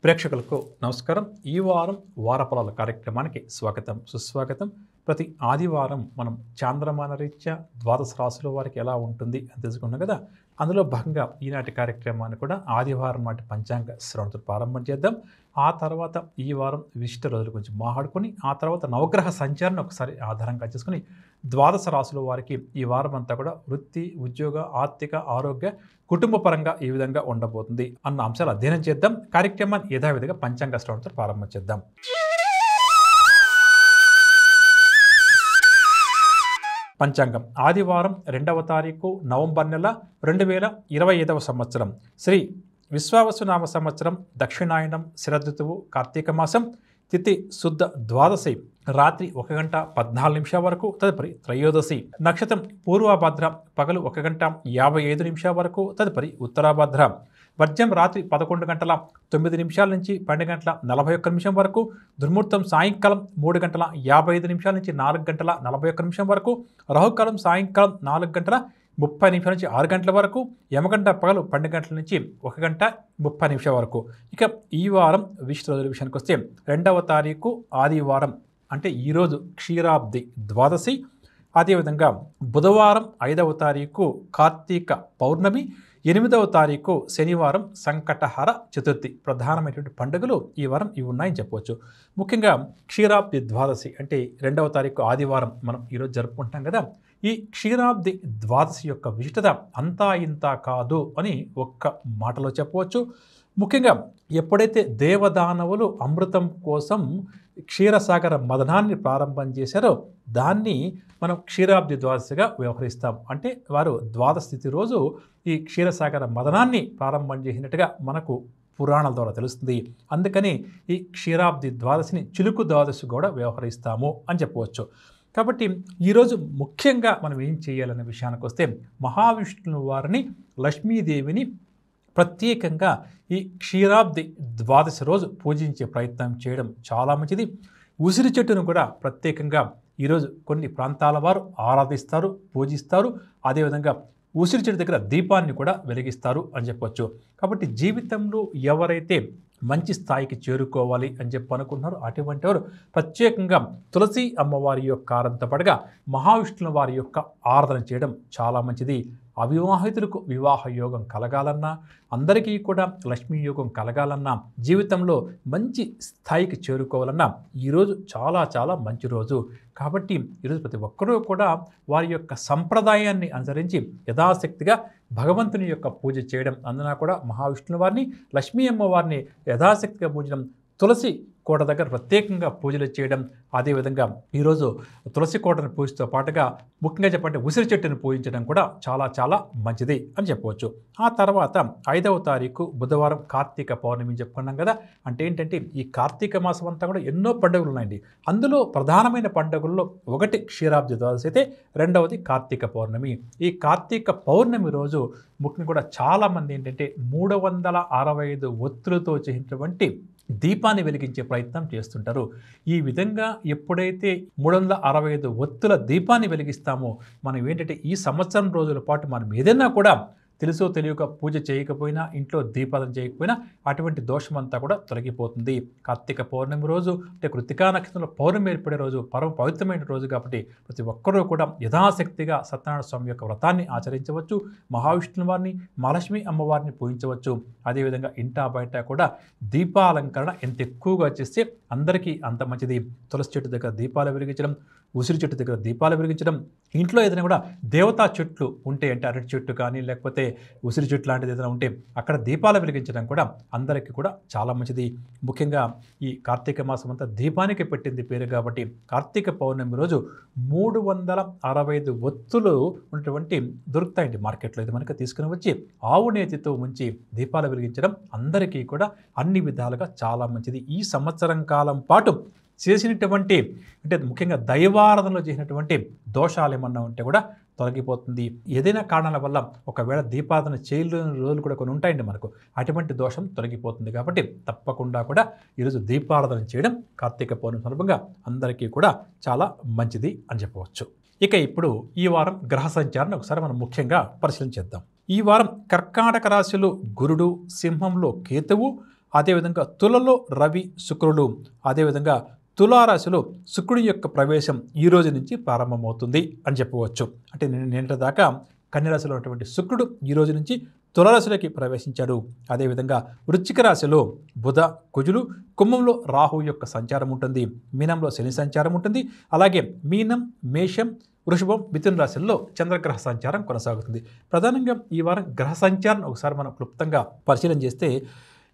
ప్రేక్షకులకు నమస్కారం. ఈ వారం వారఫలాల కార్యక్రమానికి స్వాగతం, సుస్వాగతం. ప్రతి ఆదివారం మనం చాంద్రమాన రీత్యా ద్వాదశ రాశుల వారికి ఎలా ఉంటుంది అని తెలుసుకున్నాం కదా. అందులో భాగంగా ఈనాటి కార్యక్రమాన్ని కూడా ఆదివారం నాటి పంచాంగ శ్రవణతో ప్రారంభం చేద్దాం. ఆ తర్వాత ఈ వారం విశిష్ట రోజుల గురించి మాట్లాడుకొని ఆ తర్వాత నవగ్రహ సంచారాన్ని ఒకసారి ఆధారంగా చేసుకుని ద్వాదశ రాశుల వారికి ఈ వారం అంతా కూడా వృత్తి, ఉద్యోగ, ఆర్థిక, ఆరోగ్య, కుటుంబ పరంగా ఈ విధంగా ఉండబోతుంది అన్న అంశాలు అధ్యయనం చేద్దాం. కార్యక్రమాన్ని యథావిధిగా పంచాంగ శ్రవణతో ప్రారంభం చేద్దాం. పంచాంగం ఆదివారం 2వ తారీఖు నవంబర్ నెల 2025 సంవత్సరం శ్రీ విశ్వావసునామ సంవత్సరం దక్షిణాయనం శరదృతువు కార్తీక మాసం తిథి శుద్ధ ద్వాదశి రాత్రి 1:14 వరకు, తదుపరి త్రయోదశి నక్షత్రం పూర్వభద్ర పగలు 1:55 వరకు, తదుపరి ఉత్తరాభద్ర వర్జం రాత్రి 11:09 నుంచి 12:41 వరకు, దుర్ముహూర్తం సాయంకాలం 3:55 నుంచి 4:41 వరకు, రాహుకాలం సాయంకాలం 4:30 నుంచి 6 గంటల వరకు, యమగంట పగలు 12 గంటల నుంచి 1:30 వరకు. ఇక ఈ వారం విశిష్ట రోజుల విషయానికి వస్తే 2వ తారీఖు ఆదివారం అంటే ఈరోజు క్షీరాబ్ది ద్వాదశి, అదేవిధంగా బుధవారం 5వ తారీఖు కార్తీక పౌర్ణమి, 8వ తారీఖు శనివారం సంకటహర చతుర్థి. ప్రధానమైనటువంటి పండుగలు ఈ వారం ఇవి ఉన్నాయని చెప్పవచ్చు. ముఖ్యంగా క్షీరాబ్ది ద్వాదశి అంటే 2వ తారీఖు ఆదివారం మనం ఈరోజు జరుపుకుంటాం కదా. ఈ క్షీరాబ్ది ద్వాదశి యొక్క విశిష్టత అంతా ఇంతా కాదు అని ఒక్క మాటలో చెప్పవచ్చు. ముఖ్యంగా ఎప్పుడైతే దేవదానవులు అమృతం కోసం క్షీరసాగర మదనాన్ని ప్రారంభం చేశారో దాన్ని మనం క్షీరాబ్ది ద్వాదశిగా వ్యవహరిస్తాం. అంటే వారు ద్వాదశి తిథి రోజు ఈ క్షీరసాగర మదనాన్ని ప్రారంభం చేసినట్టుగా మనకు పురాణాల ద్వారా తెలుస్తుంది. అందుకని ఈ క్షీరాబ్ది ద్వాదశిని చిలుకు ద్వాదశి కూడా వ్యవహరిస్తాము అని చెప్పవచ్చు. కాబట్టి ఈరోజు ముఖ్యంగా మనం ఏం చేయాలనే విషయానికి వస్తే మహావిష్ణువు వారిని, లక్ష్మీదేవిని ప్రత్యేకంగా ఈ క్షీరాబ్ది ద్వాదశి రోజు పూజించే ప్రయత్నం చేయడం చాలా మంచిది. ఉసిరి చెట్టును కూడా ప్రత్యేకంగా ఈరోజు కొన్ని ప్రాంతాల వారు ఆరాధిస్తారు, పూజిస్తారు. అదేవిధంగా ఉసిరి చెట్టు దగ్గర దీపాన్ని కూడా వెలిగిస్తారు అని చెప్పవచ్చు. కాబట్టి జీవితంలో ఎవరైతే మంచి స్థాయికి చేరుకోవాలి అని చెప్పి అనుకుంటున్నారు అటువంటి వారు ప్రత్యేకంగా తులసి అమ్మవారి యొక్క ఆరాధనతో పాటుగా మహావిష్ణువు వారి యొక్క ఆరాధన చేయడం చాలా మంచిది. అవివాహితులకు వివాహ యోగం కలగాలన్నా, అందరికీ కూడా లక్ష్మీ యోగం కలగాలన్నా, జీవితంలో మంచి స్థాయికి చేరుకోవాలన్నా ఈరోజు చాలా చాలా మంచి రోజు. కాబట్టి ఈరోజు ప్రతి ఒక్కరూ కూడా వారి యొక్క సంప్రదాయాన్ని అనుసరించి యథాశక్తిగా భగవంతుని యొక్క పూజ చేయడం, అందున కూడా మహావిష్ణువు వారిని, లక్ష్మీ అమ్మవారిని యథాశక్తిగా పూజడం, తులసి కోట దగ్గర ప్రత్యేకంగా పూజలు చేయడం, అదేవిధంగా ఈరోజు తులసి కోటను పూజతో పాటుగా ముఖ్యంగా చెప్పంటే ఉసిరి చెట్టును పూజించడం కూడా చాలా చాలా మంచిది అని చెప్పవచ్చు. ఆ తర్వాత 5వ తారీఖు బుధవారం కార్తీక పౌర్ణమి చెప్పుకున్నాం కదా. అంటే ఏంటంటే ఈ కార్తీక మాసం అంతా కూడా ఎన్నో పండుగలు ఉన్నాయండి. అందులో ప్రధానమైన పండుగల్లో ఒకటి క్షీరాబ్ది ద్వాదశి అయితే రెండవది కార్తీక పౌర్ణమి. ఈ కార్తీక పౌర్ణమి రోజు ముఖ్యంగా కూడా చాలామంది ఏంటంటే 365 ఒత్తులతో చేసినటువంటి దీపాన్ని వెలిగించే ప్రయత్నం చేస్తుంటారు. ఈ విధంగా ఎప్పుడైతే 365 ఒత్తుల దీపాన్ని వెలిగిస్తామో మనం ఏంటంటే ఈ సంవత్సరం రోజుల పాటు మనం ఏదైనా కూడా తెలుసో తెలియక పూజ చేయకపోయినా, ఇంట్లో దీపాలను చేయకపోయినా అటువంటి దోషమంతా కూడా తొలగిపోతుంది. కార్తీక పౌర్ణమి రోజు అంటే కృత్తికా నక్షత్రంలో పౌర్ణమి ఏర్పడే రోజు పరమ పవిత్రమైన రోజు కాబట్టి ప్రతి ఒక్కరూ కూడా యథాశక్తిగా సత్యనారాయణ స్వామి యొక్క వ్రతాన్ని ఆచరించవచ్చు. మహావిష్ణువు వారిని, మహాలక్ష్మి అమ్మవారిని పూజించవచ్చు. అదేవిధంగా ఇంటా బయట కూడా దీపాలంకరణ ఎంత ఎక్కువగా చేస్తే అందరికీ అంత మంచిది. తులసి చెట్టు దగ్గర దీపాలు వెలిగించడం, ఉసిరి చెట్టు దగ్గర దీపాలు వెలిగించడం, ఇంట్లో ఏదైనా కూడా దేవతా చెట్లు ఉంటే అంటే అరటి చెట్టు కానీ లేకపోతే ఉసిరి చెట్టు లాంటిది ఏదైనా ఉంటే అక్కడ దీపాలు వెలిగించడం కూడా అందరికీ కూడా చాలా మంచిది. ముఖ్యంగా ఈ కార్తీక మాసం అంతా దీపానికి పెట్టింది పేరు కాబట్టి కార్తీక పౌర్ణమి రోజు 365 ఒత్తులు ఉన్నటువంటి దొరుకుతాయండి మార్కెట్లో. ఇది మనకు తీసుకుని వచ్చి ఆవు నేతితో ఉంచి దీపాలు వెలిగించడం అందరికీ కూడా అన్ని విధాలుగా చాలా మంచిది. ఈ సంవత్సరం కాలం పాటు చేసినటువంటి అంటే ముఖ్యంగా దైవారాధనలో చేసినటువంటి దోషాలు ఏమన్నా ఉంటే కూడా తొలగిపోతుంది. ఏదైనా కారణాల వల్ల ఒకవేళ దీపారాధన చేయలేని రోజులు కూడా కొన్ని ఉంటాయండి మనకు, అటువంటి దోషం తొలగిపోతుంది. కాబట్టి తప్పకుండా కూడా ఈరోజు దీపారాధన చేయడం కార్తీక పౌర్ణమి సందర్భంగా అందరికీ కూడా చాలా మంచిది అని చెప్పవచ్చు. ఇక ఇప్పుడు ఈ వారం గ్రహ సంచారాన్ని ఒకసారి మనం ముఖ్యంగా పరిశీలన చేద్దాం. ఈ వారం కర్కాటక రాశిలో గురుడు, సింహంలో కేతువు, అదేవిధంగా తులలో రవి శుక్రులు, అదేవిధంగా తులారాశిలో శుక్రుడి యొక్క ప్రవేశం ఈ రోజు నుంచి ప్రారంభమవుతుంది అని చెప్పవచ్చు. అంటే నిన్నటి దాకా కన్యరాశిలో ఉన్నటువంటి శుక్రుడు ఈ రోజు నుంచి తులారాశిలోకి ప్రవేశించాడు. అదేవిధంగా వృశ్చిక రాశిలో బుధ కుజులు, కుంభంలో రాహు యొక్క సంచారం ఉంటుంది, మీనంలో శని సంచారం ఉంటుంది, అలాగే మీనం మేషం వృషభం మిథున రాశుల్లో చంద్రగ్రహ సంచారం కొనసాగుతుంది. ప్రధానంగా ఈ వారం గ్రహ సంచారం ఒకసారి మనం క్లుప్తంగా పరిశీలన చేస్తే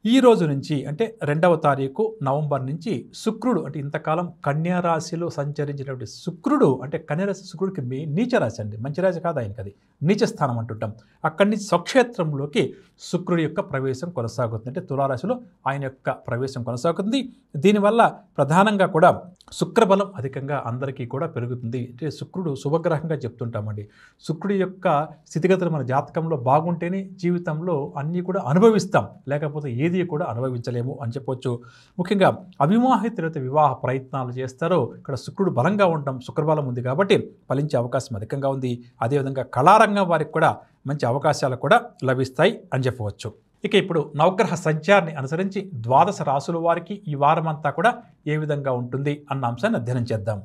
ఈ రోజు నుంచి అంటే 2వ తారీఖు నవంబర్ నుంచి శుక్రుడు అంటే ఇంతకాలం కన్యా రాశిలో సంచరించినటువంటి శుక్రుడు అంటే కన్యా రాశి శుక్రుడికి నీచ రాశి అండి, మంచి రాశి కాదు ఆయనకి, అది నీచ స్థానం అంటుంటాం. అక్కడి నుంచి స్వక్షేత్రంలోకి శుక్రుడి యొక్క ప్రవేశం కొనసాగుతుంది, అంటే తులారాశిలో ఆయన యొక్క ప్రవేశం కొనసాగుతుంది. దీనివల్ల ప్రధానంగా కూడా శుక్రబలం అధికంగా అందరికీ కూడా పెరుగుతుంది. అంటే శుక్రుడు శుభగ్రహంగా చెప్తుంటామండి. శుక్రుడి యొక్క స్థితిగతులు మన జాతకంలో బాగుంటేనే జీవితంలో అన్నీ కూడా అనుభవిస్తాం, లేకపోతే ఏది కూడా అనుభవించలేము అని చెప్పొచ్చు. ముఖ్యంగా అవివాహితులైతే వివాహ ప్రయత్నాలు చేస్తారో ఇక్కడ శుక్రుడు బలంగా ఉండటం, శుక్రబలం ఉంది కాబట్టి ఫలించే అవకాశం అధికంగా ఉంది. అదేవిధంగా కళారంగం వారికి కూడా మంచి అవకాశాలు కూడా లభిస్తాయి అని చెప్పవచ్చు. ఇక ఇప్పుడు నవగ్రహ సంచారాన్ని అనుసరించి ద్వాదశ రాశుల వారికి ఈ వారం అంతా కూడా ఏ విధంగా ఉంటుంది అన్న అంశాన్ని అధ్యయనం చేద్దాం.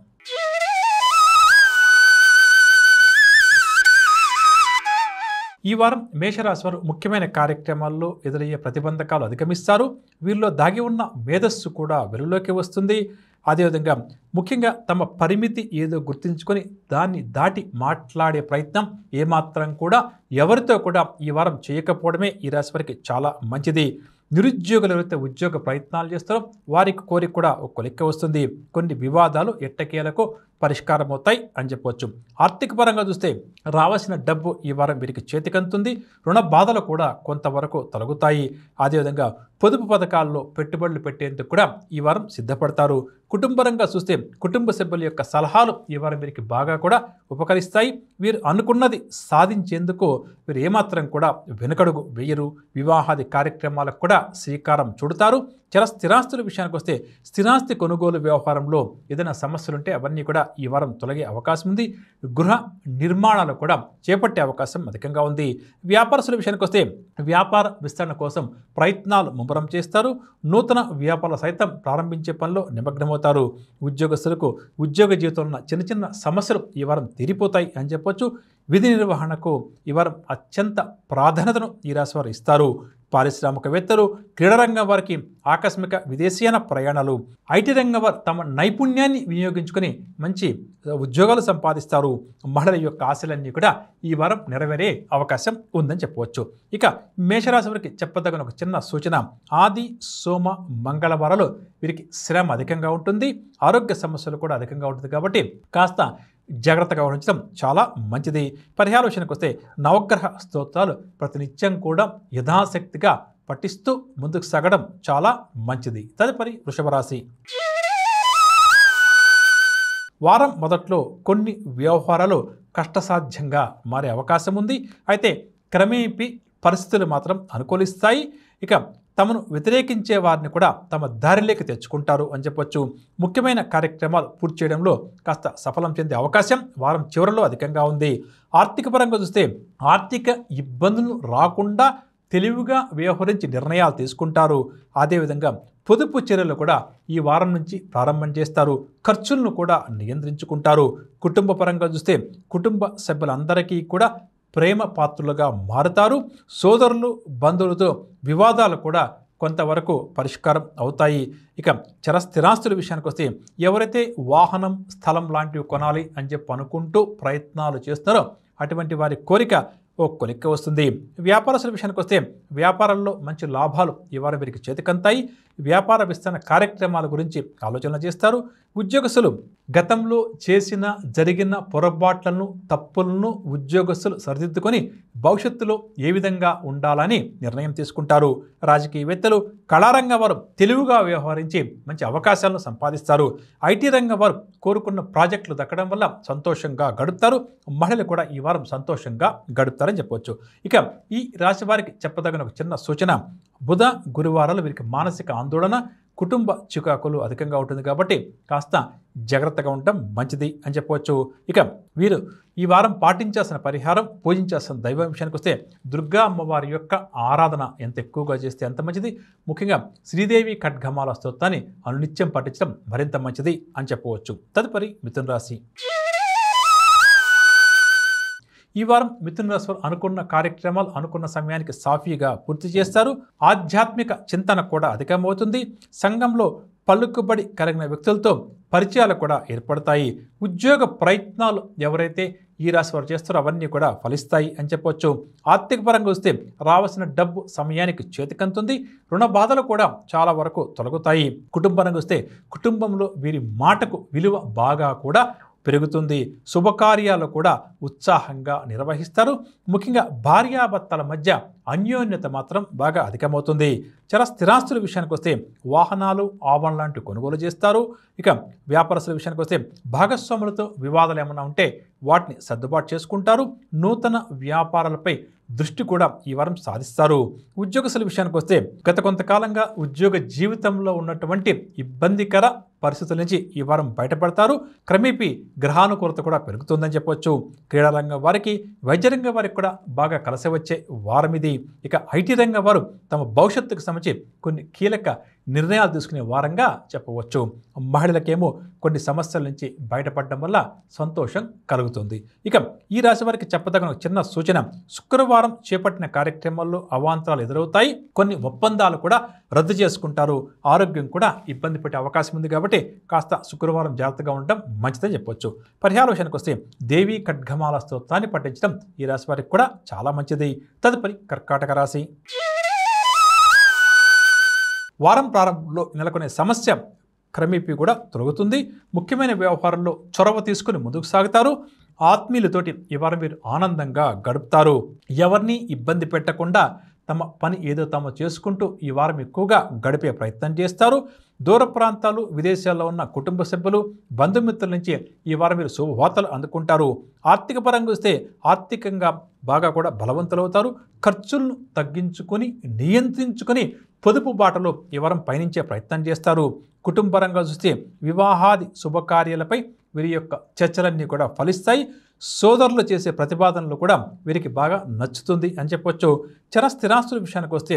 ఈ వారం మేషరాశి వారు ముఖ్యమైన కార్యక్రమాల్లో ఎదురయ్యే ప్రతిబంధకాలు అధిగమిస్తారు. వీరిలో దాగి ఉన్న మేధస్సు కూడా వెలుగులోకి వస్తుంది. అదేవిధంగా ముఖ్యంగా తమ పరిమితి ఏదో గుర్తుంచుకొని దాన్ని దాటి మాట్లాడే ప్రయత్నం ఏమాత్రం కూడా ఎవరితో కూడా ఈ వారం చేయకపోవడమే ఈ రాశి వారికి చాలా మంచిది. నిరుద్యోగులు ఎవరైతే ఉద్యోగ ప్రయత్నాలు చేస్తారో వారికి కోరిక కూడా ఒక లెక్క వస్తుంది. కొన్ని వివాదాలు ఎట్టకేలకు పరిష్కారం అవుతాయి అని చెప్పవచ్చు. ఆర్థిక పరంగా చూస్తే రావాల్సిన డబ్బు ఈ వారం వీరికి చేతికంతుంది. రుణ బాధలు కూడా కొంతవరకు తొలగుతాయి. అదేవిధంగా పొదుపు పథకాల్లో పెట్టుబడులు పెట్టేందుకు కూడా ఈ వారం సిద్ధపడతారు. కుటుంబరంగా చూస్తే కుటుంబ సభ్యుల యొక్క సలహాలు ఈ వారం వీరికి బాగా కూడా ఉపకరిస్తాయి. వీరు అనుకున్నది సాధించేందుకు వీరు ఏమాత్రం కూడా వెనుకడుగు వేయరు. వివాహాది కార్యక్రమాలకు కూడా శ్రీకారం చుడతారు. స్థిరాస్తుల విషయానికి వస్తే స్థిరాస్తి కొనుగోలు వ్యవహారంలో ఏదైనా సమస్యలుంటే అవన్నీ కూడా ఈ వారం తొలగే అవకాశం ఉంది. గృహ నిర్మాణాలు కూడా చేపట్టే అవకాశం అధికంగా ఉంది. వ్యాపారస్తుల విషయానికి వస్తే వ్యాపార విస్తరణ కోసం ప్రయత్నాలు ముమ్మరం చేస్తారు. నూతన వ్యాపారాలు సైతం ప్రారంభించే పనిలో నిమగ్నమవుతారు. ఉద్యోగస్తులకు ఉద్యోగ జీవితంలో ఉన్న చిన్న చిన్న సమస్యలు ఈ వారం తీరిపోతాయి అని చెప్పొచ్చు. విధి నిర్వహణకు ఈ వారం అత్యంత ప్రాధాన్యతను ఈ రాశి వారు ఇస్తారు. పారిశ్రామికవేత్తలు, క్రీడారంగం వారికి ఆకస్మిక విదేశీయాన ప్రయాణాలు, ఐటీ రంగం వారు తమ నైపుణ్యాన్ని వినియోగించుకొని మంచి ఉద్యోగాలు సంపాదిస్తారు. మహిళల యొక్క ఆశలన్నీ కూడా ఈ వారం నెరవేరే అవకాశం ఉందని చెప్పవచ్చు. ఇక మేషరాశి వారికి చెప్పదగిన ఒక చిన్న సూచన, ఆది సోమ మంగళవారాలు వీరికి శ్రమ అధికంగా ఉంటుంది. ఆరోగ్య సమస్యలు కూడా అధికంగా ఉంటుంది కాబట్టి కాస్త జాగ్రత్తగా వహించడం చాలా మంచిది. పరిహార విషయానికి వస్తే నవగ్రహ స్తోత్రాలు ప్రతినిత్యం కూడా యథాశక్తిగా పఠిస్తూ ముందుకు సాగడం చాలా మంచిది. తదుపరి వృషభ రాశి. వారం మొదట్లో కొన్ని వ్యవహారాలు కష్టసాధ్యంగా మారే అవకాశం ఉంది. అయితే క్రమేపీ పరిస్థితులు మాత్రం అనుకూలిస్తాయి. ఇక తమను వ్యతిరేకించే వారిని కూడా తమ దారిలోకి తెచ్చుకుంటారు అని చెప్పొచ్చు. ముఖ్యమైన కార్యక్రమాలు పూర్తి చేయడంలో కాస్త సఫలం చెందే అవకాశం వారం చివరిలో అధికంగా ఉంది. ఆర్థిక పరంగా చూస్తే ఆర్థిక ఇబ్బందులు రాకుండా తెలివిగా వ్యవహరించి నిర్ణయాలు తీసుకుంటారు. అదేవిధంగా పొదుపు చర్యలు కూడా ఈ వారం నుంచి ప్రారంభం చేస్తారు. ఖర్చులను కూడా నియంత్రించుకుంటారు. కుటుంబ పరంగా చూస్తే కుటుంబ సభ్యులందరికీ కూడా ప్రేమ పాత్రులుగా మారుతారు. సోదరులు బంధువులతో వివాదాలు కూడా కొంతవరకు పరిష్కారం అవుతాయి. ఇక స్థిరాస్తుల విషయానికి వస్తే ఎవరైతే వాహనం స్థలం లాంటివి కొనాలి అని చెప్పి అనుకుంటూ ప్రయత్నాలు చేస్తున్నారో అటువంటి వారి కోరిక ఓ కొలిక్క వస్తుంది. వ్యాపారస్తుల విషయానికి వస్తే వ్యాపారంలో మంచి లాభాలు ఈ వారం వీరికి చేతికంతాయి. వ్యాపార విస్తరణ కార్యక్రమాల గురించి ఆలోచన చేస్తారు. ఉద్యోగస్తులు గతంలో చేసిన జరిగిన పొరపాట్లను తప్పులను ఉద్యోగస్తులు సరిదిద్దుకొని భవిష్యత్తులో ఏ విధంగా ఉండాలని నిర్ణయం తీసుకుంటారు. రాజకీయవేత్తలు, కళారంగం వారు తెలివిగా వ్యవహరించి మంచి అవకాశాలను సంపాదిస్తారు. ఐటీ రంగం వారు కోరుకున్న ప్రాజెక్టులు దక్కడం వల్ల సంతోషంగా గడుపుతారు. మహిళలు కూడా ఈ వారం సంతోషంగా గడుపుతారని చెప్పవచ్చు. ఇక ఈ రాశి వారికి చెప్పదగిన ఒక చిన్న సూచన, బుధ గురువారాలు వీరికి మానసిక ఆందోళన, కుటుంబ చికాకులు అధికంగా ఉంటుంది కాబట్టి కాస్త జాగ్రత్తగా ఉండటం మంచిది అని చెప్పవచ్చు. ఇక వీరు ఈ వారం పాటించాల్సిన పరిహారం, పూజించాల్సిన దైవం విషయానికి వస్తే దుర్గా అమ్మవారి యొక్క ఆరాధన ఎంత ఎక్కువగా చేస్తే అంత మంచిది. ముఖ్యంగా శ్రీదేవి ఖడ్గమాల స్తోత్రాన్ని అనునిత్యం పఠించడం మరింత మంచిది అని చెప్పవచ్చు. తదుపరి మిథున రాశి. ఈ వారం మిథున రాశి వారు అనుకున్న కార్యక్రమాలు అనుకున్న సమయానికి సాఫీగా పూర్తి చేస్తారు. ఆధ్యాత్మిక చింతన కూడా అధికమవుతుంది. సంఘంలో పలుకుబడి కలిగిన వ్యక్తులతో పరిచయాలు కూడా ఏర్పడతాయి. ఉద్యోగ ప్రయత్నాలు ఎవరైతే ఈ రాశి వారు చేస్తారో అవన్నీ కూడా ఫలిస్తాయి అని చెప్పవచ్చు. ఆర్థిక పరంగా వస్తే రావాల్సిన డబ్బు సమయానికి చేతికంతుంది. రుణ బాధలు కూడా చాలా వరకు తొలగుతాయి. కుటుంబరంగా వస్తే కుటుంబంలో వీరి మాటకు విలువ బాగా కూడా పెరుగుతుంది. శుభకార్యాలు కూడా ఉత్సాహంగా నిర్వహిస్తారు. ముఖ్యంగా భార్యాభర్తల మధ్య అన్యోన్యత మాత్రం బాగా అధికమవుతుంది. చాలా స్థిరాస్తుల విషయానికి వస్తే వాహనాలు, ఆభరణాలు లాంటివి కొనుగోలు చేస్తారు. ఇక వ్యాపారస్తుల విషయానికి వస్తే భాగస్వాములతో వివాదాలు ఏమైనా ఉంటే వాటిని సర్దుబాటు చేసుకుంటారు. నూతన వ్యాపారాలపై దృష్టి కూడా ఈ వారం సాధిస్తారు. ఉద్యోగస్తుల విషయానికి వస్తే గత కొంతకాలంగా ఉద్యోగ జీవితంలో ఉన్నటువంటి ఇబ్బందికర పరిస్థితుల నుంచి ఈ వారం బయటపడతారు. క్రమేపీ గ్రహానుకూలత కూడా పెరుగుతుందని చెప్పవచ్చు. క్రీడారంగం వారికి, వైద్య రంగం వారికి కూడా బాగా కలిసి వచ్చే వారం ఇది. ఇక ఐటీ రంగం వారు తమ భవిష్యత్తుకు సంబంధించి కొన్ని కీలక నిర్ణయాలు తీసుకునే వారంగా చెప్పవచ్చు. మహిళలకేమో కొన్ని సమస్యల నుంచి బయటపడడం వల్ల సంతోషం కలుగుతుంది. ఇక ఈ రాశి వారికి చెప్పదగిన చిన్న సూచన, శుక్రవారం చేపట్టిన కార్యక్రమాల్లో అవాంతరాలు ఎదురవుతాయి. కొన్ని ఒప్పందాలు కూడా రద్దు చేసుకుంటారు. ఆరోగ్యం కూడా ఇబ్బంది పెట్టే అవకాశం ఉంది కాబట్టి కాస్త శుక్రవారం జాగ్రత్తగా ఉండడం మంచిదని చెప్పొచ్చు. పరిహార విషయానికి వస్తే దేవీ ఖడ్గమాల స్తోత్రాన్ని పఠించడం ఈ రాశి వారికి కూడా చాలా మంచిది. తదుపరి కర్కాటక రాశి. వారం ప్రారంభంలో నెలకొనే సమస్య క్రమేపీ కూడా తొలగుతుంది. ముఖ్యమైన వ్యవహారంలో చొరవ తీసుకుని ముందుకు సాగుతారు. ఆత్మీయులతోటి ఈ వారం మీరు ఆనందంగా గడుపుతారు. ఎవరిని ఇబ్బంది పెట్టకుండా తమ పని ఏదో తాము చేసుకుంటూ ఈ వారం ఎక్కువగా గడిపే ప్రయత్నం చేస్తారు. దూర ప్రాంతాలు, విదేశాల్లో ఉన్న కుటుంబ సభ్యులు, బంధుమిత్రుల నుంచి ఈ వారం మీరు శుభవార్తలు అందుకుంటారు. ఆర్థిక పరంగా వస్తే ఆర్థికంగా బాగా కూడా బలవంతులవుతారు. ఖర్చులను తగ్గించుకొని, నియంత్రించుకొని పొదుపు బాటలో ఈ వారం పయనించే ప్రయత్నం చేస్తారు. కుటుంబరంగా చూస్తే వివాహాది శుభకార్యాలపై వీరి యొక్క చర్చలన్నీ కూడా ఫలిస్తాయి. సోదరులు చేసే ప్రతిపాదనలు కూడా వీరికి బాగా నచ్చుతుంది అని చెప్పొచ్చు. స్థిరాస్తుల విషయానికి వస్తే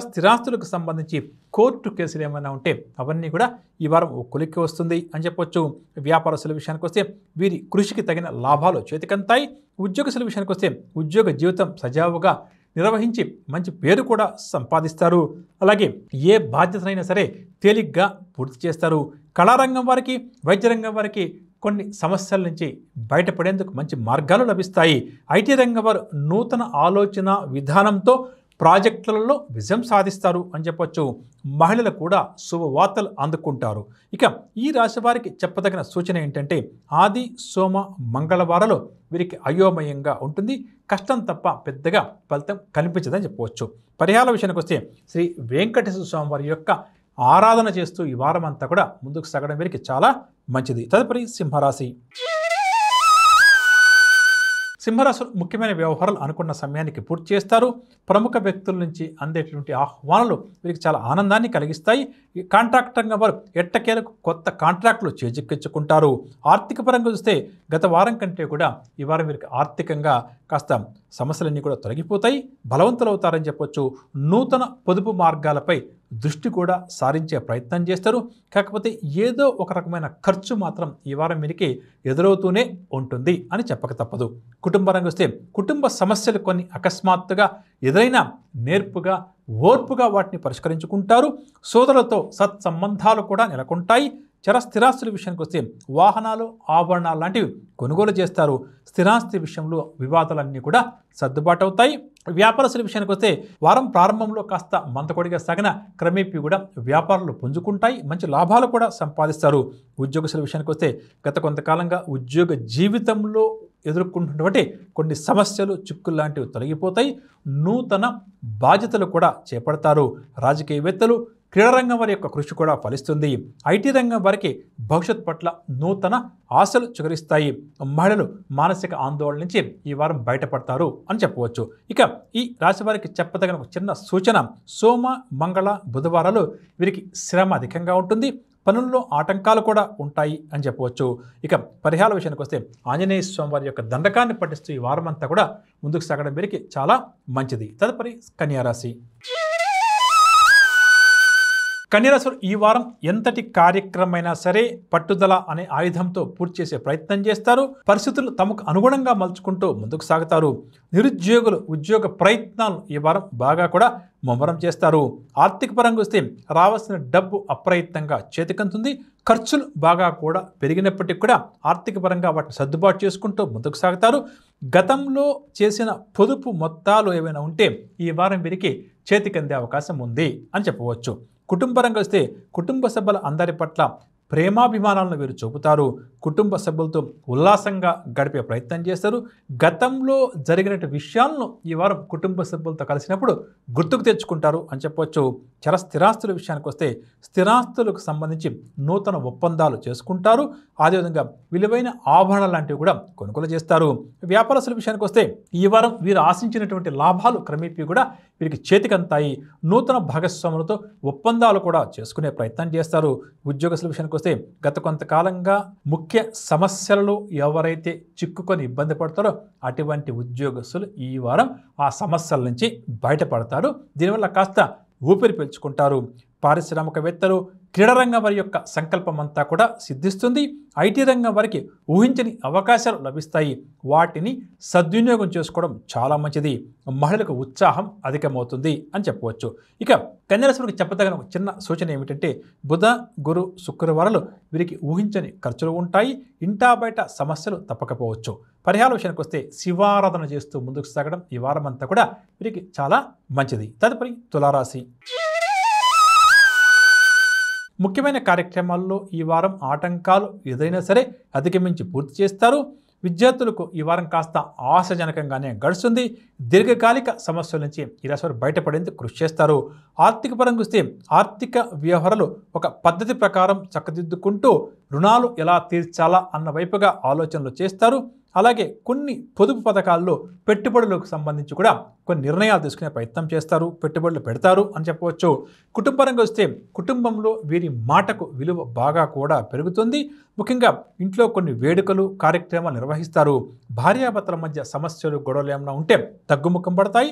స్థిరాస్తులకు సంబంధించి కోర్టు కేసులు ఏమైనా ఉంటే అవన్నీ కూడా ఈ వారం కొలిక్కి వస్తుంది అని చెప్పొచ్చు. వ్యాపారస్తుల విషయానికి వస్తే వీరి కృషికి తగిన లాభాలు చేతికంతాయి. ఉద్యోగస్తుల విషయానికి వస్తే ఉద్యోగ జీవితం సజావుగా నిర్వహించి మంచి పేరు కూడా సంపాదిస్తారు. అలాగే ఏ బాధ్యతనైనా సరే తేలిగ్గా పూర్తి చేస్తారు. కళారంగం వారికి, వైద్య రంగం వారికి కొన్ని సమస్యల నుంచి బయటపడేందుకు మంచి మార్గాలు లభిస్తాయి. ఐటీ రంగం వారు నూతన ఆలోచన విధానంతో ప్రాజెక్టులలో విజయం సాధిస్తారు అని చెప్పొచ్చు. మహిళలు కూడా శుభవార్తలు అందుకుంటారు. ఇక ఈ రాశి వారికి చెప్పదగిన సూచన ఏంటంటే ఆది, సోమ, మంగళవారాలు వీరికి అయోమయంగా ఉంటుంది. కష్టం తప్ప పెద్దగా ఫలితం కనిపించదని చెప్పవచ్చు. పరిహార విషయానికి వస్తే శ్రీ వెంకటేశ్వర స్వామి వారి యొక్క ఆరాధన చేస్తూ ఈ వారం అంతా కూడా ముందుకు సాగడం వీరికి చాలా మంచిది. తదుపరి సింహరాశి. సింహరాశి ముఖ్యమైన వ్యవహారాలు అనుకున్న సమయానికి పూర్తి చేస్తారు. ప్రముఖ వ్యక్తుల నుంచి అందేటువంటి ఆహ్వానాలు వీరికి చాలా ఆనందాన్ని కలిగిస్తాయి. ఈ కాంట్రాక్టర్గా వారు ఎట్టకేలకు కొత్త కాంట్రాక్టులు చేజిక్కించుకుంటారు. ఆర్థిక పరంగా చూస్తే గత వారం కంటే కూడా ఈ వారం వీరికి ఆర్థికంగా కాస్త సమస్యలన్నీ కూడా తొలగిపోతాయి. బలవంతులవుతారని చెప్పొచ్చు. నూతన పొదుపు మార్గాలపై దృష్టి కూడా సారించే ప్రయత్నం చేస్తారు. కాకపోతే ఏదో ఒక రకమైన ఖర్చు మాత్రం ఈ వారం వీరికి ఎదురవుతూనే ఉంటుంది అని చెప్పక తప్పదు. కుటుంబరంగా వస్తే కుటుంబ సమస్యలు కొన్ని అకస్మాత్తుగా ఎదురైనా నేర్పుగా, ఓర్పుగా వాటిని పరిష్కరించుకుంటారు. సోదరులతో సత్సంబంధాలు కూడా నెలకొంటాయి. స్థిరాస్తుల విషయానికి వస్తే వాహనాలు, ఆభరణాలు లాంటివి కొనుగోలు చేస్తారు. స్థిరాస్తి విషయంలో వివాదాలన్నీ కూడా సర్దుబాటు అవుతాయి. వ్యాపారస్తుల విషయానికి వస్తే వారం ప్రారంభంలో కాస్త మంతకొడిగా సాగిన క్రమేపీ కూడా వ్యాపారాలు పుంజుకుంటాయి. మంచి లాభాలు కూడా సంపాదిస్తారు. ఉద్యోగస్తుల విషయానికి వస్తే గత కొంతకాలంగా ఉద్యోగ జీవితంలో ఎదుర్కొంటున్నటువంటి కొన్ని సమస్యలు, చిక్కులు లాంటివి తొలగిపోతాయి. నూతన బాధ్యతలు కూడా చేపడతారు. రాజకీయవేత్తలు, క్రీడా రంగం వారి యొక్క కృషి కూడా ఫలిస్తుంది. ఐటీ రంగం వారికి భవిష్యత్ పట్ల నూతన ఆశలు చిగురిస్తాయి. మహిళలు మానసిక ఆందోళన నుంచి ఈ వారం బయటపడతారు అని చెప్పవచ్చు. ఇక ఈ రాశి వారికి చెప్పదగిన ఒక చిన్న సూచన, సోమ మంగళ బుధవారాలు వీరికి శ్రమ అధికంగా ఉంటుంది, పనుల్లో ఆటంకాలు కూడా ఉంటాయి అని చెప్పవచ్చు. ఇక పరిహార విషయానికి వస్తే ఆంజనేయ స్వామి వారి యొక్క దండకాన్ని పఠిస్తూ ఈ వారం అంతా కూడా ముందుకు సాగడం వీరికి చాలా మంచిది. తదుపరి కన్యారాశి. కన్యారాశి ఈ వారం ఎంతటి కార్యక్రమైనా సరే పట్టుదల అనే ఆయుధంతో పూర్తి చేసే ప్రయత్నం చేస్తారు. పరిస్థితులు తమకు అనుగుణంగా మలుచుకుంటూ ముందుకు సాగుతారు. నిరుద్యోగులు ఉద్యోగ ప్రయత్నాలు ఈ వారం బాగా కూడా ముమ్మరం చేస్తారు. ఆర్థిక పరంగా వస్తే రావాల్సిన డబ్బు అప్రయత్నంగా చేతికందుతుంది. ఖర్చులు బాగా కూడా పెరిగినప్పటికీ కూడా ఆర్థిక పరంగా వాటిని సర్దుబాటు చేసుకుంటూ ముందుకు సాగుతారు. గతంలో చేసిన పొదుపు మొత్తాలు ఏవైనా ఉంటే ఈ వారం వీరికి చేతికందే అవకాశం ఉంది అని చెప్పవచ్చు. కుటుంబరంగా వస్తే కుటుంబ సభ్యుల అందరి పట్ల ప్రేమాభిమానాలను వీరు చూపుతారు. కుటుంబ సభ్యులతో ఉల్లాసంగా గడిపే ప్రయత్నం చేస్తారు. గతంలో జరిగిన విషయాలను ఈ వారం కుటుంబ సభ్యులతో కలిసినప్పుడు గుర్తుకు తెచ్చుకుంటారు అని చెప్పవచ్చు. స్థిరాస్తుల విషయానికి వస్తే స్థిరాస్తులకు సంబంధించి నూతన ఒప్పందాలు చేసుకుంటారు. అదేవిధంగా విలువైన ఆభరణాలు లాంటివి కూడా కొనుగోలు చేస్తారు. వ్యాపారస్తుల విషయానికి వస్తే ఈ వారం వీరు ఆశించినటువంటి లాభాలు క్రమేపీ కూడా వీరికి చేతికంతాయి. నూతన భాగస్వాములతో ఒప్పందాలు కూడా చేసుకునే ప్రయత్నం చేస్తారు. ఉద్యోగస్తుల విషయానికి వస్తే గత కొంతకాలంగా ముఖ్య సమస్యలలో ఎవరైతే చిక్కుకొని ఇబ్బంది పడతారో అటువంటి ఉద్యోగస్తులు ఈ వారం ఆ సమస్యల నుంచి బయటపడతారు. దీనివల్ల కాస్త ఊపిరి పీల్చుకుంటారు. పారిశ్రామికవేత్తలు క్రీడా రంగం వారి యొక్క సంకల్పం అంతా కూడా సిద్ధిస్తుంది. ఐటీ రంగం వారికి ఊహించని అవకాశాలు లభిస్తాయి. వాటిని సద్వినియోగం చేసుకోవడం చాలా మంచిది. మహిళలకు ఉత్సాహం అధికమవుతుంది అని చెప్పవచ్చు. ఇక కన్యారాశికి చెప్పదగిన ఒక చిన్న సూచన ఏమిటంటే బుధ గురు శుక్రవారాలు వీరికి ఊహించని ఖర్చులు ఉంటాయి. ఇంటా బయట సమస్యలు తప్పకపోవచ్చు. పరిహార విషయానికి వస్తే శివారాధన చేస్తూ ముందుకు సాగడం ఈ వారం అంతా కూడా వీరికి చాలా మంచిది. తదుపరి తులారాశి. ముఖ్యమైన కార్యక్రమాల్లో ఈ వారం ఆటంకాలు ఏదైనా సరే అధిగమించి పూర్తి చేస్తారు. విద్యార్థులకు ఈ వారం కాస్త ఆశాజనకంగానే గడుస్తుంది. దీర్ఘకాలిక సమస్యల నుంచి ఈ రాశి వారు బయటపడేందుకు కృషి చేస్తారు. ఆర్థిక పరంగా వస్తే ఆర్థిక వ్యవహారాలు ఒక పద్ధతి ప్రకారం చక్కదిద్దుకుంటూ రుణాలు ఎలా తీర్చాలా అన్న వైపుగా ఆలోచనలు చేస్తారు. అలాగే కొన్ని పొదుపు పథకాల్లో పెట్టుబడులకు సంబంధించి కూడా కొన్ని నిర్ణయాలు తీసుకునే ప్రయత్నం చేస్తారు. పెట్టుబడులు పెడతారు అని చెప్పవచ్చు. కుటుంబరంగా వస్తే కుటుంబంలో వీరి మాటకు విలువ బాగా కూడా పెరుగుతుంది. ముఖ్యంగా ఇంట్లో కొన్ని వేడుకలు కార్యక్రమాలు నిర్వహిస్తారు. భార్యాభర్తల మధ్య సమస్యలు గొడవలు ఏమైనా ఉంటే తగ్గుముఖం పడతాయి.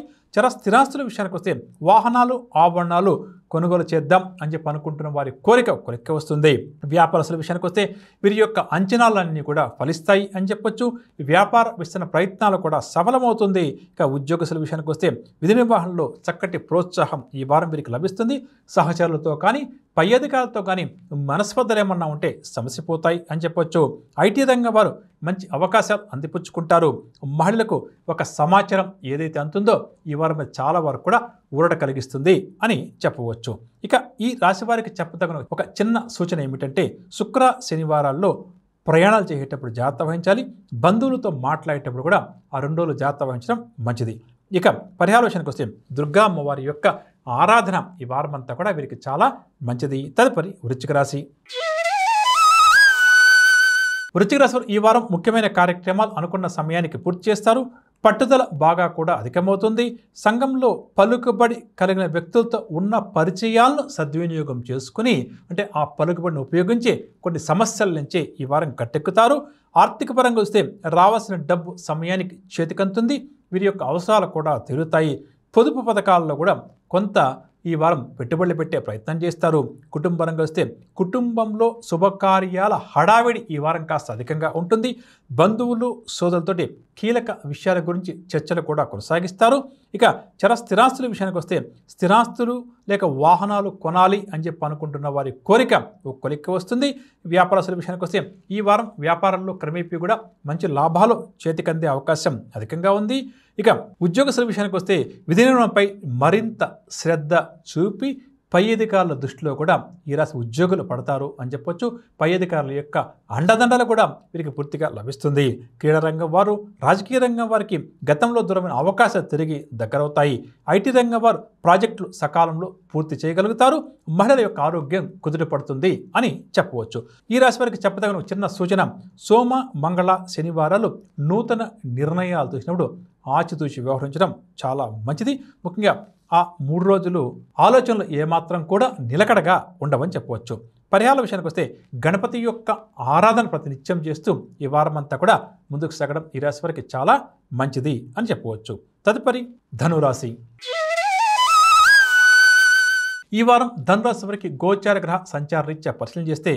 స్థిరాస్తుల విషయానికి వస్తే వాహనాలు ఆభరణాలు కొనుగోలు చేద్దాం అని చెప్పి అనుకుంటున్న వారి కోరిక కొలిక్కి వస్తుంది. వ్యాపారస్తుల విషయానికి వస్తే వీరి యొక్క అంచనాలన్నీ కూడా ఫలిస్తాయి అని చెప్పొచ్చు. వ్యాపార విస్తరణ ప్రయత్నాలు కూడా సఫలమవుతుంది. ఇక ఉద్యోగస్తుల విషయానికి వస్తే విధి నిర్వహణలో చక్కటి ప్రోత్సాహం ఈ వారం వీరికి లభిస్తుంది. సహచరులతో కానీ పై అధికారులతో కానీ మనస్పర్ధలు ఏమన్నా ఉంటే సమసిపోతాయి అని చెప్పొచ్చు. ఐటీ రంగం వారు మంచి అవకాశాలు అందిపుచ్చుకుంటారు. మహిళలకు ఒక సమాచారం ఏదైతే అందుతుందో ఈ వారం చాలా వరకు కూడా ఊరట కలిగిస్తుంది అని చెప్పవచ్చు. ఇక ఈ రాశి వారికి చెప్పదగిన ఒక చిన్న సూచన ఏమిటంటే శుక్ర శనివారాల్లో ప్రయాణాలు చేసేటప్పుడు జాగ్రత్త వహించాలి. బంధువులతో మాట్లాడేటప్పుడు కూడా ఆ 2 రోజులు జాగ్రత్త వహించడం మంచిది. ఇక పరిహార విషయానికి వస్తే దుర్గా అమ్మవారి యొక్క ఆరాధన ఈ వారం అంతా కూడా వీరికి చాలా మంచిది. తదుపరి వృశ్చిక రాశి. వృశ్చిక రాశి ఈ వారం ముఖ్యమైన కార్యక్రమాలు అనుకున్న సమయానికి పూర్తి చేస్తారు. పట్టుదల బాగా కూడా అధికమవుతుంది. సంఘంలో పలుకుబడి కలిగిన వ్యక్తులతో ఉన్న పరిచయాలను సద్వినియోగం చేసుకుని అంటే ఆ పలుకుబడిని ఉపయోగించి కొన్ని సమస్యల నుంచి ఈ వారం గట్టెక్కుతారు. ఆర్థిక పరంగా వస్తే రావాల్సిన డబ్బు సమయానికి చేతికంతుంది. వీరి యొక్క అవసరాలు కూడా తీరుతాయి. పొదుపు పథకాల్లో కూడా కొంత ఈ వారం పెట్టుబడులు పెట్టే ప్రయత్నం చేస్తారు. కుటుంబరంగా వస్తే కుటుంబంలో శుభకార్యాల హడావిడి ఈ వారం కాస్త అధికంగా ఉంటుంది. బంధువులు సోదరులతోటి కీలక విషయాల గురించి చర్చలు కూడా కొనసాగిస్తారు. ఇక స్థిరాస్తుల విషయానికి వస్తే స్థిరాస్తులు లేక వాహనాలు కొనాలి అని చెప్పి అనుకుంటున్న వారి కోరిక కొలిక్కి వస్తుంది. వ్యాపారస్తుల విషయానికి వస్తే ఈ వారం వ్యాపారంలో క్రమేపీ కూడా మంచి లాభాలు చేతికందే అవకాశం అధికంగా ఉంది. ఇక ఉద్యోగస్తుల విషయానికి వస్తే విధి నిర్వహణపై మరింత శ్రద్ధ చూపి పై అధికారుల దృష్టిలో కూడా ఈ రాశి ఉద్యోగులు పడతారు అని చెప్పొచ్చు. పై అధికారుల యొక్క అండదండలు కూడా వీరికి పూర్తిగా లభిస్తుంది. క్రీడా రంగం వారు, రాజకీయ రంగం వారికి గతంలో దూరమైన అవకాశాలు తిరిగి దగ్గరవుతాయి. ఐటీ రంగం వారు ప్రాజెక్టులు సకాలంలో పూర్తి చేయగలుగుతారు. మహిళల యొక్క ఆరోగ్యం కుదుటపడుతుంది అని చెప్పవచ్చు. ఈ రాశి వారికి చెప్పదగిన చిన్న సూచన, సోమ మంగళ శనివారాలు నూతన నిర్ణయాలు చూసినప్పుడు ఆచితూచి వ్యవహరించడం చాలా మంచిది. ముఖ్యంగా ఆ 3 రోజులు ఆలోచనలు ఏమాత్రం కూడా నిలకడగా ఉండవని చెప్పవచ్చు. పరిహారాల విషయానికి వస్తే గణపతి యొక్క ఆరాధన ప్రతినిత్యం చేస్తూ ఈ వారం అంతా కూడా ముందుకు సాగడం ఈ రాశి వారికి చాలా మంచిది అని చెప్పవచ్చు. తదుపరి ధనురాశి. ఈ వారం ధనురాశి వారికి గోచార గ్రహ సంచార రీత్యా పరిశీలన చేస్తే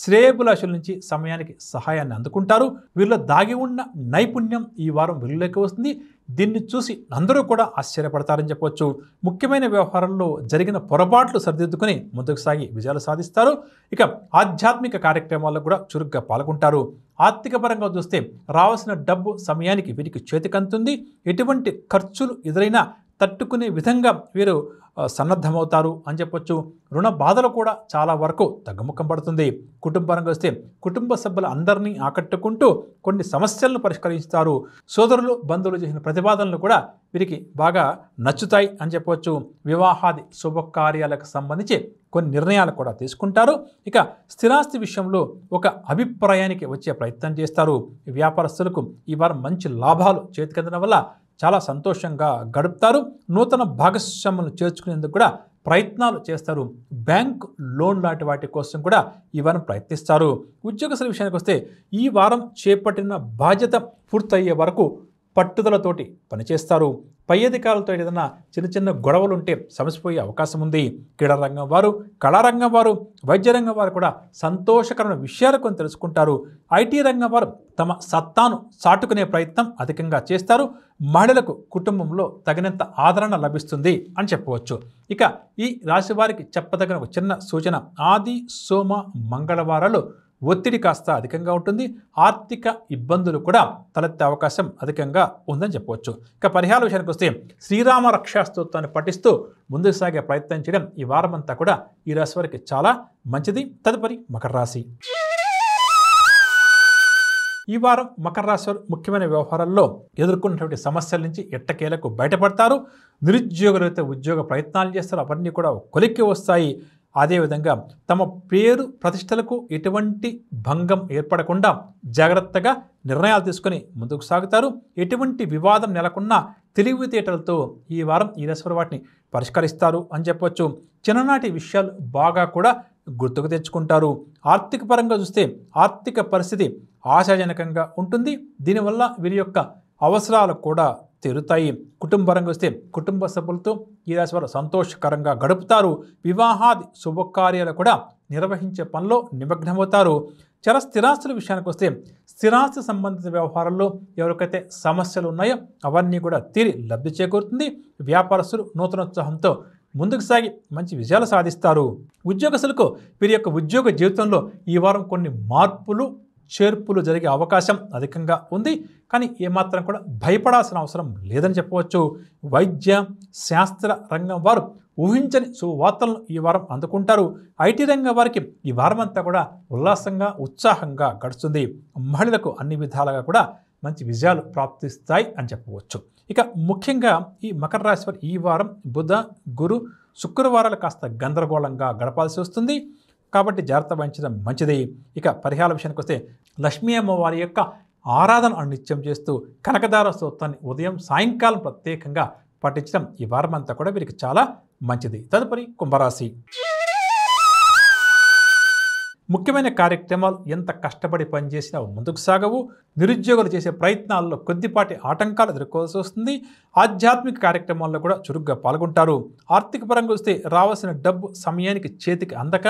శ్రేయభిలాషుల నుంచి సమయానికి సహాయాన్ని అందుకుంటారు. వీళ్ళ దాగి ఉన్న నైపుణ్యం ఈ వారం వెలుగులోకి వస్తుంది. దీన్ని చూసి అందరూ కూడా ఆశ్చర్యపడతారని చెప్పవచ్చు. ముఖ్యమైన వ్యవహారంలో జరిగిన పొరపాట్లు సరిదిద్దుకుని ముందుకు సాగి విజయాలు సాధిస్తారు. ఇక ఆధ్యాత్మిక కార్యక్రమాల్లో కూడా చురుగ్గా పాల్గొంటారు. ఆర్థిక పరంగా చూస్తే రావాల్సిన డబ్బు సమయానికి వీరికి చేతికంతుంది. ఎటువంటి ఖర్చులు ఎదురైనా తట్టుకునే విధంగా వీరు సన్నద్ధమవుతారు అని చెప్పొచ్చు. రుణ బాధలు కూడా చాలా వరకు తగ్గుముఖం పడుతుంది. కుటుంబపరంగా వస్తే కుటుంబ సభ్యులు అందరినీ ఆకట్టుకుంటూ కొన్ని సమస్యలను పరిష్కరిస్తారు. సోదరులు బంధువులు చేసిన ప్రతిపాదనలు కూడా వీరికి బాగా నచ్చుతాయి అని చెప్పవచ్చు. వివాహాది శుభకార్యాలకు సంబంధించి కొన్ని నిర్ణయాలు కూడా తీసుకుంటారు. ఇక స్థిరాస్తి విషయంలో ఒక అభిప్రాయానికి వచ్చే ప్రయత్నం చేస్తారు. వ్యాపారస్తులకు ఈ వారం మంచి లాభాలు చేతికందడం వల్ల చాలా సంతోషంగా గడుపుతారు. నూతన భాగస్వాములను చేర్చుకునేందుకు కూడా ప్రయత్నాలు చేస్తారు. బ్యాంక్ లోన్ లాంటి వాటి కోసం కూడా ఈ వారం ప్రయత్నిస్తారు. ఉద్యోగస్తుల విషయానికి వస్తే ఈ వారం చేపట్టిన బాధ్యత పూర్తయ్యే వరకు పట్టుదలతోటి పనిచేస్తారు. పై అధికారులతో ఏదైనా చిన్న చిన్న గొడవలు ఉంటే సమసిపోయే అవకాశం ఉంది. క్రీడా రంగం వారు, కళారంగం వారు, వైద్య రంగం వారు కూడా సంతోషకరమైన విషయాలు కొన్ని తెలుసుకుంటారు. ఐటీ రంగం వారు తమ సత్తాను చాటుకునే ప్రయత్నం అధికంగా చేస్తారు. మహిళలకు కుటుంబంలో తగినంత ఆదరణ లభిస్తుంది అని చెప్పవచ్చు. ఇక ఈ రాశి వారికి చెప్పదగిన ఒక చిన్న సూచన, ఆది సోమ మంగళవారాలు ఒత్తిడి కాస్త అధికంగా ఉంటుంది. ఆర్థిక ఇబ్బందులు కూడా తలెత్తే అవకాశం అధికంగా ఉందని చెప్పవచ్చు. ఇక పరిహారాల విషయానికి వస్తే శ్రీరామ రక్షా స్తోత్రాన్ని పఠిస్తూ ముందుకు సాగే ప్రయత్నం చేయడం ఈ వారం అంతా కూడా ఈ రాశి వారికి చాలా మంచిది. తదుపరి మకర రాశి. ఈ వారం మకర రాశి వారు ముఖ్యమైన వ్యవహారాల్లో ఎదుర్కొన్నటువంటి సమస్యల నుంచి ఎట్టకేలకు బయటపడతారు. నిరుద్యోగులైతే ఉద్యోగ ప్రయత్నాలు చేస్తారు, అవన్నీ కూడా కొలిక్కి వస్తాయి. అదేవిధంగా తమ పేరు ప్రతిష్టలకు ఎటువంటి భంగం ఏర్పడకుండా జాగ్రత్తగా నిర్ణయాలు తీసుకొని ముందుకు సాగుతారు. ఎటువంటి వివాదం నెలకొన్నా తెలివితేటలతో ఈ వారం ఈ రాశి వారు వాటిని పరిష్కరిస్తారు అని చెప్పవచ్చు. చిన్ననాటి విషయాలు బాగా కూడా గుర్తుకు తెచ్చుకుంటారు. ఆర్థిక పరంగా చూస్తే ఆర్థిక పరిస్థితి ఆశాజనకంగా ఉంటుంది. దీనివల్ల వీరి యొక్క అవసరాలు కూడా తీరుతాయి. కుటుంబపరంగా వస్తే కుటుంబ సభ్యులతో ఈ రాశి వారు సంతోషకరంగా గడుపుతారు. వివాహాది శుభకార్యాలు కూడా నిర్వహించే పనిలో నిమగ్నమవుతారు. స్థిరాస్తుల విషయానికి వస్తే స్థిరాస్తి సంబంధిత వ్యవహారాల్లో ఎవరికైతే సమస్యలు ఉన్నాయో అవన్నీ కూడా తీరి లబ్ధి చేకూరుతుంది. వ్యాపారస్తులు నూతనోత్సాహంతో ముందుకు సాగి మంచి విజయాలు సాధిస్తారు. ఉద్యోగస్తులకు వీరి యొక్క ఉద్యోగ జీవితంలో ఈ వారం కొన్ని మార్పులు చేర్పులు జరిగే అవకాశం అధికంగా ఉంది. కానీ ఏమాత్రం కూడా భయపడాల్సిన అవసరం లేదని చెప్పవచ్చు. వైద్య శాస్త్ర రంగం వారు ఊహించని శుభవార్తలను ఈ వారం అందుకుంటారు. ఐటీ రంగం వారికి ఈ వారం అంతా కూడా ఉల్లాసంగా ఉత్సాహంగా గడుస్తుంది. మహిళలకు అన్ని విధాలుగా కూడా మంచి విజయాలు ప్రాప్తిస్తాయి అని చెప్పవచ్చు. ఇక ముఖ్యంగా ఈ మకర రాశి వారు ఈ వారం బుధ గురు శుక్రవారాలు కాస్త గందరగోళంగా గడపాల్సి వస్తుంది. కాబట్టి జాగ్రత్త వహించడం మంచిది. ఇక పరిహారాల విషయానికి వస్తే లక్ష్మీ అమ్మవారి యొక్క ఆరాధన నిత్యం చేస్తూ కనకదార స్తోత్రాన్ని ఉదయం సాయంకాలం ప్రత్యేకంగా పఠించడం ఈ వారం అంతా కూడా వీరికి చాలా మంచిది. తదుపరి కుంభరాశి. ముఖ్యమైన కార్యక్రమాలు ఎంత కష్టపడి పనిచేసినా ముందుకు సాగవు. నిరుద్యోగులు చేసే ప్రయత్నాల్లో కొద్దిపాటి ఆటంకాలు ఎదుర్కోవాల్సి వస్తుంది. ఆధ్యాత్మిక కార్యక్రమాల్లో కూడా చురుగ్గా పాల్గొంటారు. ఆర్థిక పరంగా వస్తే రావాల్సిన డబ్బు సమయానికి చేతికి అందక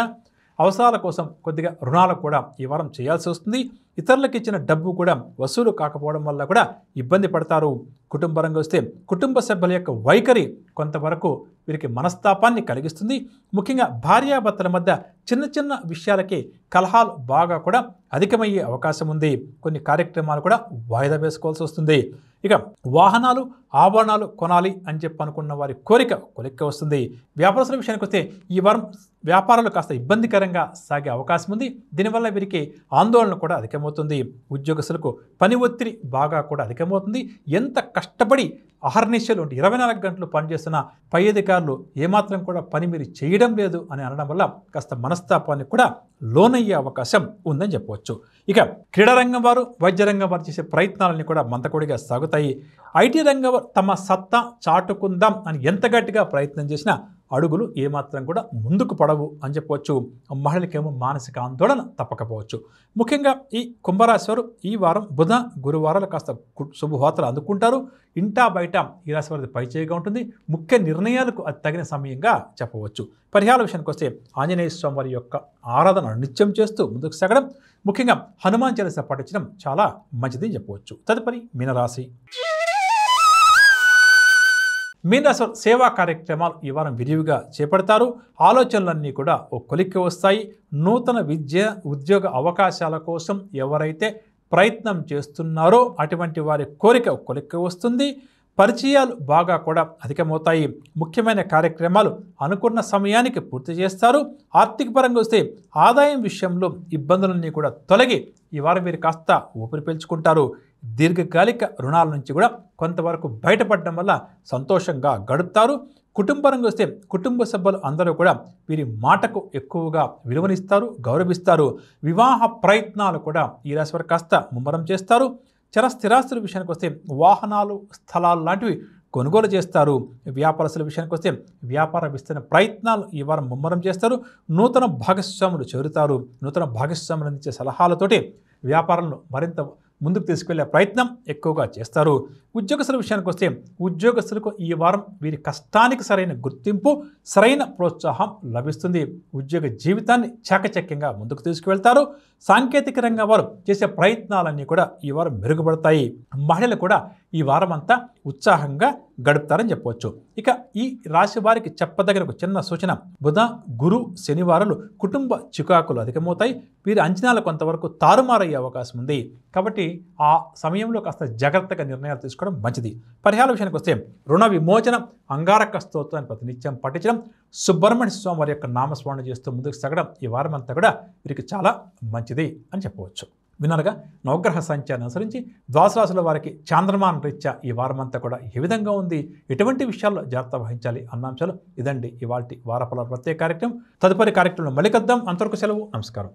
అవసరాల కోసం కొద్దిగా రుణాలు కూడా ఈ వారం చేయాల్సి వస్తుంది. ఇతరులకు ఇచ్చిన డబ్బు కూడా వసూలు కాకపోవడం వల్ల కూడా ఇబ్బంది పడతారు. కుటుంబరంగా వస్తే కుటుంబ సభ్యుల యొక్క వైఖరి కొంతవరకు వీరికి మనస్తాపాన్ని కలిగిస్తుంది. ముఖ్యంగా భార్యాభర్తల మధ్య చిన్న చిన్న విషయాలకి కలహాలు బాగా కూడా అధికమయ్యే అవకాశం ఉంది. కొన్ని కార్యక్రమాలు కూడా వాయిదా వేసుకోవాల్సి వస్తుంది. ఇక వాహనాలు ఆభరణాలు కొనాలి అని చెప్పి అనుకున్న వారి కోరిక కొలిక్కి వస్తుంది. వ్యాపారస్తుల విషయానికి వస్తే ఈ వారం వ్యాపారాలు కాస్త ఇబ్బందికరంగా సాగే అవకాశం ఉంది. దీనివల్ల వీరికి ఆందోళన కూడా అధికమవుతుంది. ఉద్యోగస్తులకు పని ఒత్తిడి బాగా కూడా అధికమవుతుంది. ఎంత కష్టపడి అహర్నిశలు 24 గంటలు పనిచేస్తున్న పై అధికారులు ఏమాత్రం కూడా పని మీరు చేయడం లేదు అని అనడం వల్ల కాస్త మనస్తాపానికి కూడా లోనయ్యే అవకాశం ఉందని చెప్పవచ్చు. ఇక క్రీడారంగం వారు వైద్య రంగం వారు చేసే ప్రయత్నాలన్నీ కూడా మంతకొడిగా సాగుతాయి. ఐటీ రంగం వారు తమ సత్తా చాటుకుందాం అని ఎంత గట్టిగా ప్రయత్నం చేసినా అడుగులు ఏమాత్రం కూడా ముందుకు పడవు అని చెప్పవచ్చు. మహిళలకేమో మానసిక ఆందోళన తప్పకపోవచ్చు. ముఖ్యంగా ఈ కుంభరాశి వారు ఈ వారం బుధ గురువారాలు కాస్త శుభవార్తలు అందుకుంటారు. ఇంటా బయట ఈ రాశి వారిది పైచేయిగా ఉంటుంది. ముఖ్య నిర్ణయాలకు అది తగిన సమయంగా చెప్పవచ్చు. పరిహార విషయానికి వస్తే ఆంజనేయ స్వామి వారి యొక్క ఆరాధన నిత్యం చేస్తూ ముందుకు సాగడం, ముఖ్యంగా హనుమాన్ చాలీసా పఠించడం చాలా మంచిది చెప్పవచ్చు. తదుపరి మీనరాశి. మీనరాశి సేవా కార్యక్రమాలు ఈ వారం విరివిగా చేపడతారు. ఆలోచనలన్నీ కూడా ఓ కొలిక్కి వస్తాయి. నూతన విద్య ఉద్యోగ అవకాశాల కోసం ఎవరైతే ప్రయత్నం చేస్తున్నారో అటువంటి వారి కోరిక కొలిక్కి వస్తుంది. పరిచయాలు బాగా కూడా అధికమవుతాయి. ముఖ్యమైన కార్యక్రమాలు అనుకున్న సమయానికి పూర్తి చేస్తారు. ఆర్థిక పరంగా వస్తే ఆదాయం విషయంలో ఇబ్బందులన్నీ కూడా తొలగి ఈ వారం వీరు కాస్త ఊపిరి పీల్చుకుంటారు. దీర్ఘకాలిక రుణాల నుంచి కూడా కొంతవరకు బయటపడడం వల్ల సంతోషంగా గడుపుతారు. కుటుంబరంగా వస్తే కుటుంబ సభ్యులు అందరూ కూడా వీరి మాటకు ఎక్కువగా విలువనిస్తారు, గౌరవిస్తారు. వివాహ ప్రయత్నాలు కూడా ఈ రాశి వారు కాస్త ముమ్మరం చేస్తారు. చర స్థిరాస్తుల విషయానికి వస్తే వాహనాలు స్థలాలు లాంటివి కొనుగోలు చేస్తారు. వ్యాపారస్తుల విషయానికి వస్తే వ్యాపార విస్తరణ ప్రయత్నాలు ఈ వారం ముమ్మరం చేస్తారు. నూతన భాగస్వాములు చేరుతారు. నూతన భాగస్వాములు అందించే సలహాలతోటి వ్యాపారాలను మరింత ముందుకు తీసుకెళ్లే ప్రయత్నం ఎక్కువగా చేస్తారు. ఉద్యోగస్తుల విషయానికి వస్తే ఉద్యోగస్తులకు ఈ వారం వీరి కష్టానికి సరైన గుర్తింపు, సరైన ప్రోత్సాహం లభిస్తుంది. ఉద్యోగ జీవితాన్ని చాకచక్యంగా ముందుకు తీసుకువెళ్తారు. సాంకేతిక రంగం వారు చేసే ప్రయత్నాలన్నీ కూడా ఈ వారం మెరుగుపడతాయి. మహిళలు కూడా ఈ వారం అంతా ఉత్సాహంగా గడుపుతారని చెప్పవచ్చు. ఇక ఈ రాశి వారికి చెప్పదగిన ఒక చిన్న సూచన, బుధ గురు శనివారాలు కుటుంబ చికాకులు అధికమవుతాయి. వీరి అంచనాలు కొంతవరకు తారుమారయ్యే అవకాశం ఉంది. కాబట్టి ఆ సమయంలో కాస్త జాగ్రత్తగా నిర్ణయాలు తీసుకోవడం మంచిది. పరిహార విషయానికి వస్తే రుణ విమోచన, అంగారక స్తోత్రాన్ని ప్రతినిత్యం పఠించడం, సుబ్రహ్మణ్య స్వామి వారి యొక్క నామస్మరణ చేస్తూ ముందుకు సాగడం ఈ వారం అంతా కూడా వీరికి చాలా మంచిది అని చెప్పవచ్చు. వినరుగా నవగ్రహ సంచారాన్ని అనుసరించి ద్వాదశ రాశుల వారికి చాంద్రమాన రీత్యా ఈ వారం అంతా కూడా ఏ విధంగా ఉంది, ఎటువంటి విషయాల్లో జాగ్రత్త వహించాలి అన్న అంశాలు ఇదండి ఇవాల్టి వారఫలాల ప్రత్యేక కార్యక్రమం. తదుపరి కార్యక్రమంలో మళ్ళీ కలుద్దాం. అంతవరకు సెలవు. నమస్కారం.